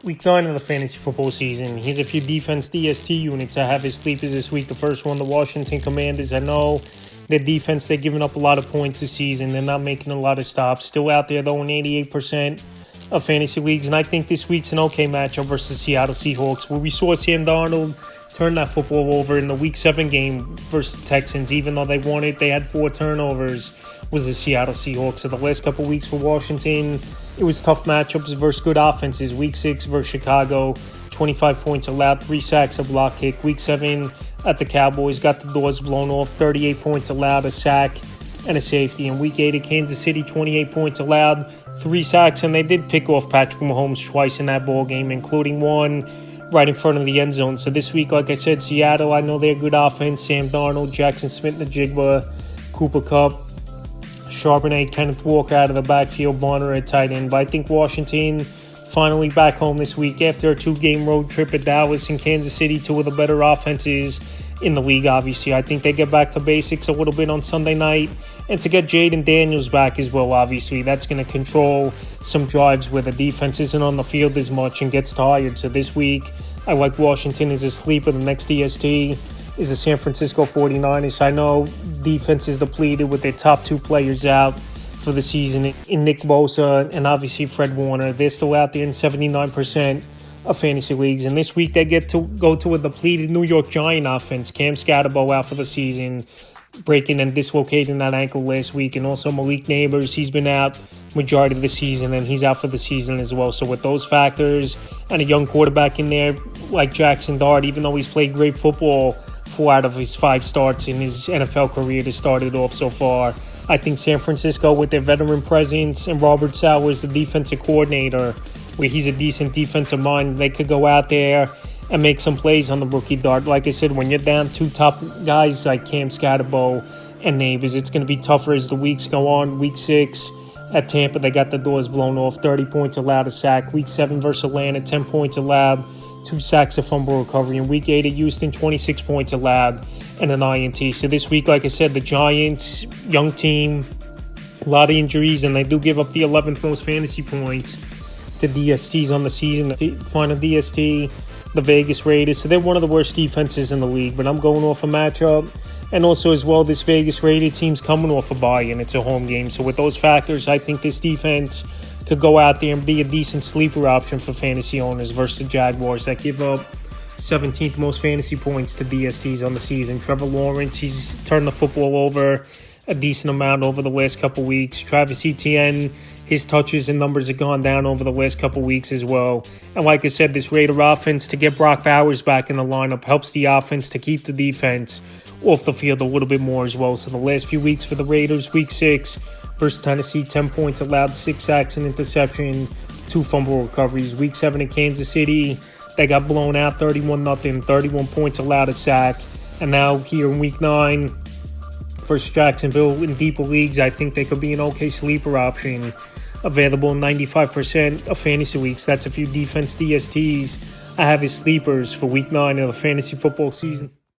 Week 9 of the fantasy football season. Here's a few defense DST units I have as sleepers this week. The first one, the Washington Commanders. I know their defense, they're giving up a lot of points this season. They're not making a lot of stops. Still out there, though, in 88% of fantasy leagues. And I think this week's an okay matchup versus Seattle Seahawks, where we saw Sam Darnold turn that football over in the Week 7 game versus the Texans. Even though they won it, they had 4 turnovers, was the Seattle Seahawks. So the last couple of weeks for Washington, it was tough matchups versus good offenses. Week 6 versus Chicago, 25 points allowed, 3 sacks, a block kick. Week 7 at the Cowboys, got the doors blown off, 38 points allowed, a sack, and a safety. In Week 8 at Kansas City, 28 points allowed, 3 sacks, and they did pick off Patrick Mahomes twice in that ball game, including one right in front of the end zone. So this week, like I said, Seattle, I know they're good offense. Sam Darnold, Jackson Smith-Njigba, Cooper Kupp, Charbonnet, Kenneth Walker out of the backfield, Bonner at tight end. But I think Washington finally back home this week after a 2-game road trip at Dallas and Kansas City, 2 of the better offenses in the league, obviously. I think they get back to basics a little bit on Sunday night. And to get Jaden Daniels back as well, obviously, that's going to control some drives where the defense isn't on the field as much and gets tired. So this week, I like Washington as a sleeper. The next DST is the San Francisco 49ers. I know defense is depleted with their top 2 players out for the season in Nick Bosa and obviously Fred Warner. They're still out there in 79% of fantasy leagues. And this week they get to go to a depleted New York Giant offense. Cam Scatterbo out for the season, breaking and dislocating that ankle last week. And also Malik Neighbors, he's been out majority of the season and he's out for the season as well. So with those factors and a young quarterback in there like Jackson Dart, even though he's played great football 4 out of his 5 starts in his NFL career to start it off so far, I think San Francisco, with their veteran presence and Robert Sowers, the defensive coordinator, where he's a decent defensive mind, they could go out there and make some plays on the rookie Dart. Like I said, when you're down 2 top guys like Cam Scatterbo and Neighbors, it's going to be tougher as the weeks go on. Week 6 at Tampa, they got the doors blown off, 30 points allowed, a sack. Week 7 versus Atlanta, 10 points allowed, 2 sacks, a fumble recovery. In Week 8 at Houston, 26 points allowed and an INT. So this week, like I said, the Giants, young team, a lot of injuries, and they do give up the 11th most fantasy points to DSTs on the season. Final DST, the Vegas Raiders. So they're one of the worst defenses in the league, but I'm going off a matchup. And also as well, this Vegas Raider team's coming off a bye and it's a home game. So with those factors, I think this defense could go out there and be a decent sleeper option for fantasy owners versus the Jaguars that give up 17th most fantasy points to DSTs on the season. Trevor Lawrence, he's turned the football over a decent amount over the last couple weeks. Travis Etienne, his touches and numbers have gone down over the last couple weeks as well. And like I said, this Raider offense, to get Brock Bowers back in the lineup, helps the offense to keep the defense off the field a little bit more as well. So the last few weeks for the Raiders, Week 6 versus Tennessee, 10 points allowed, 6 sacks, an interception, 2 fumble recoveries. Week 7 in Kansas City, they got blown out 31-0, 31 points allowed, a sack. And now here in Week 9 versus Jacksonville in deeper leagues, I think they could be an okay sleeper option. Available in 95% of fantasy leagues. That's a few defense DSTs I have as sleepers for Week 9 of the fantasy football season.